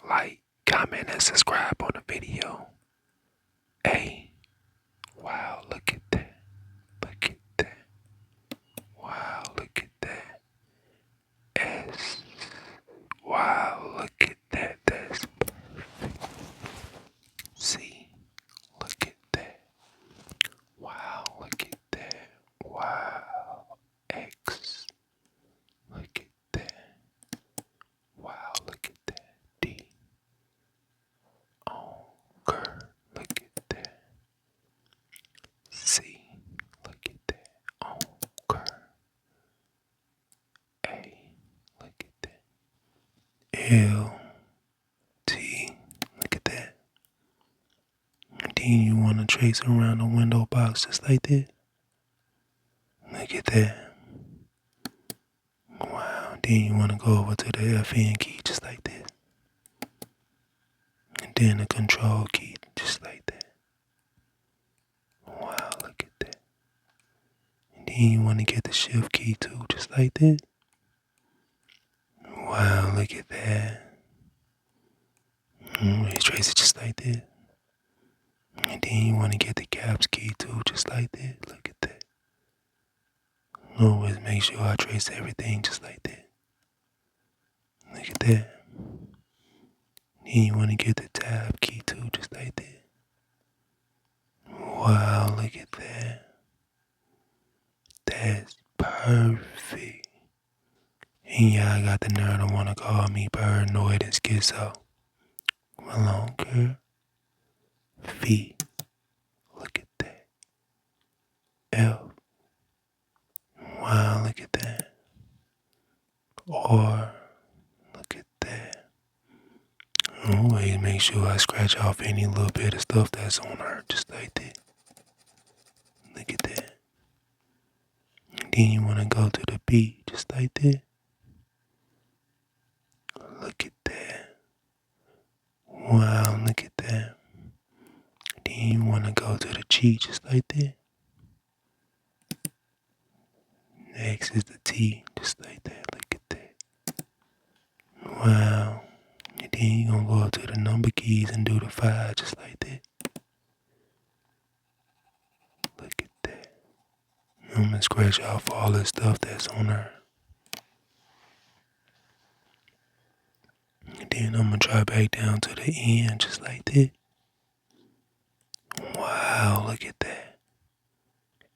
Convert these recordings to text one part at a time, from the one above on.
like, comment, and subscribe on the video. A. Wow, look at that. Look at that. Wow, look at that. S. Wow, look at that. That's C. Look at that. Wow, look at that. Wow. X. Look at that. Wow, look at that. D. Onker. Look at that. C. Look at that. Onker. A. Look at that. L. T. Look at that. Then you want to trace around the window box just like that. Look at that. Wow. Then you want to go over to the FN key just like that. And then the control key just like that. Wow, look at that. And then you want to get the shift key too, just like that. Wow, look at that. Trace it just like that. And then you want to get the caps key too, just like that. Look at that. Always make sure I trace everything just like that. Look at that. Then you want to get the tab key too, just like that. Wow, look at that. That's perfect. And y'all got the nerve to want to call me paranoid and schizo. Well, girl. V. Look at that. F. Wow, look at that. Or, look at that. Always make sure I scratch off any little bit of stuff that's on her, just like that. Look at that. And then you want to go to the B, just like that. Look at that. Wow, look at that. Then you want to go to the G, just like that. Next is the T, just like that. Look at that. Wow. And then you're going to go up to the number keys and do the 5, just like that. Look at that. I'm going to scratch off all the stuff that's on her. And then I'm going to try back down to the end, just like that. Wow, look at that.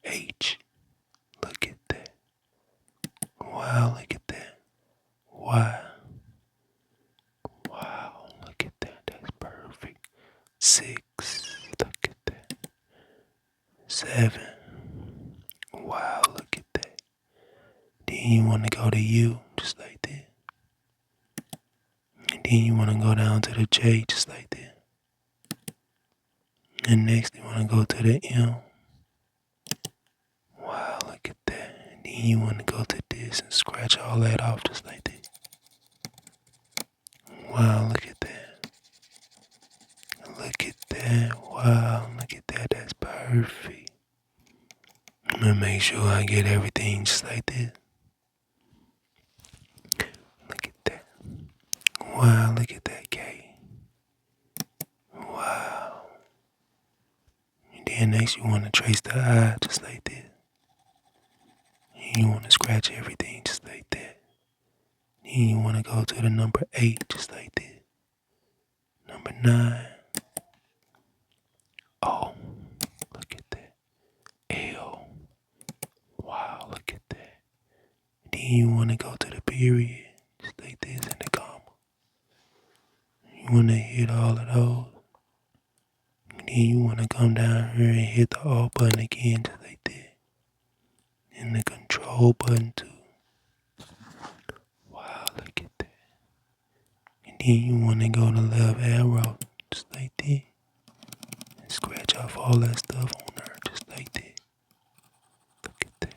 H. Look at that. Wow, look at that. Y. Wow, look at that. That's perfect. 6. Look at that. 7. Wow, look at that. Then you want to go to U, just like that. And then you want to go down to the J, just like that. And next you want to go to the M. Wow, look at that. And then you want to go to this and scratch all that off, just like that. Wow, look at that. Look at that. Wow, look at that. That's perfect. I'm going to make sure I get everything just like that. Look at that. Wow, look at that K. Wow. And then next you want to trace the I just like that. And you want to scratch everything just like that. Then you want to go to the number 8 just like that. Number 9. Oh, look at that. L. Wow, look at that. Then you want to go to the period just like this and the comma. You want to hit all of those. And then you want to come down here and hit the alt button again just like that. And the control button too. Wow, look at that. And then you want to go to left arrow just like that. And scratch off all that stuff on her just like that. Look at that.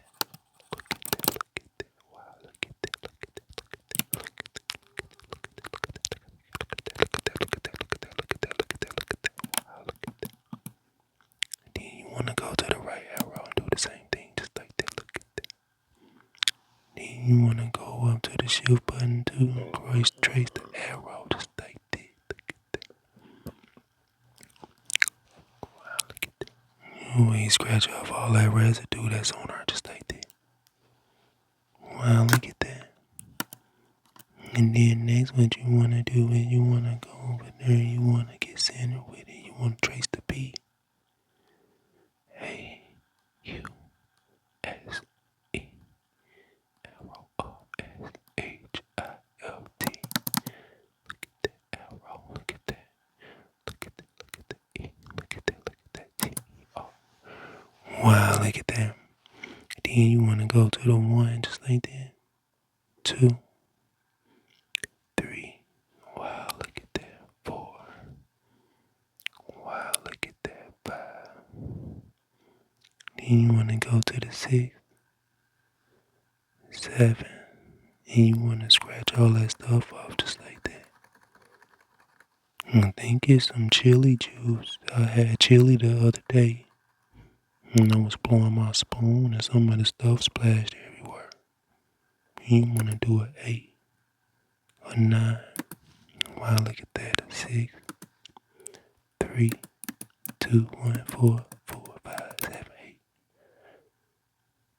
Look at that. Look at that. Wow, look at that. Look at that. Look at that. Look at that. Look at that. Look at that. Look at that. Look at that. Look at that. Look at that. Wow, look at that. And then you want to go to the right arrow and do the same thing just like that. Look at that. Then you want to go up to the shift button too and trace the arrow just like that. Ooh, he scratch off all that residue that's on her just like that. Wow, look at that. And then next what you want to do is you want to go over there, you want to get centered with it, you want to trace the P. A-U-S-E-R-O-S-H-I-L-T. Look at that arrow, look at that. Look at that, look at that E. Look at that T-E-R. Wow, look at that. Then you want to go to the 1 just like that. 2, 3. Wow, look at that. 4. Wow, look at that. 5. Then you want to go to the 6, 7. And you want to scratch all that stuff off just like that. I think it's some chili juice. I had chili the other day. And I was blowing my spoon and some of the stuff splashed everywhere. You want to do an 8, a 9. Wow, look at that. A 6, 3, 2, 1, 4, 4, 5, 7, 8.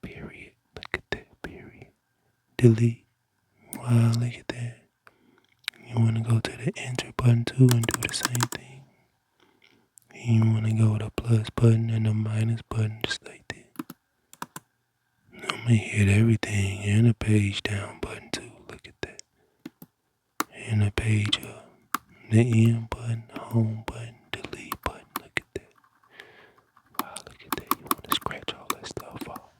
Period. Look at that. Period. Delete. Wow, look at that. You want to go to the enter button too and do the same thing. And you want to go to the plus button and the minus button just like that. I'm going to hit everything and the page down button too. Look at that. And the page up. The end button, the home button, delete button. Look at that. Wow, look at that. You want to scratch all that stuff off.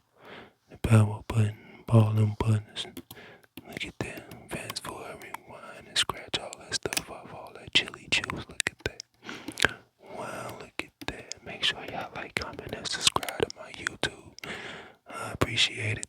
The power button, all them buttons. Look at that. Fast forward, rewind, and scratch all that stuff off. All that chili juice. Look at that. Wow, look at that. Make sure y'all like, comment, and subscribe to my YouTube. I appreciate it.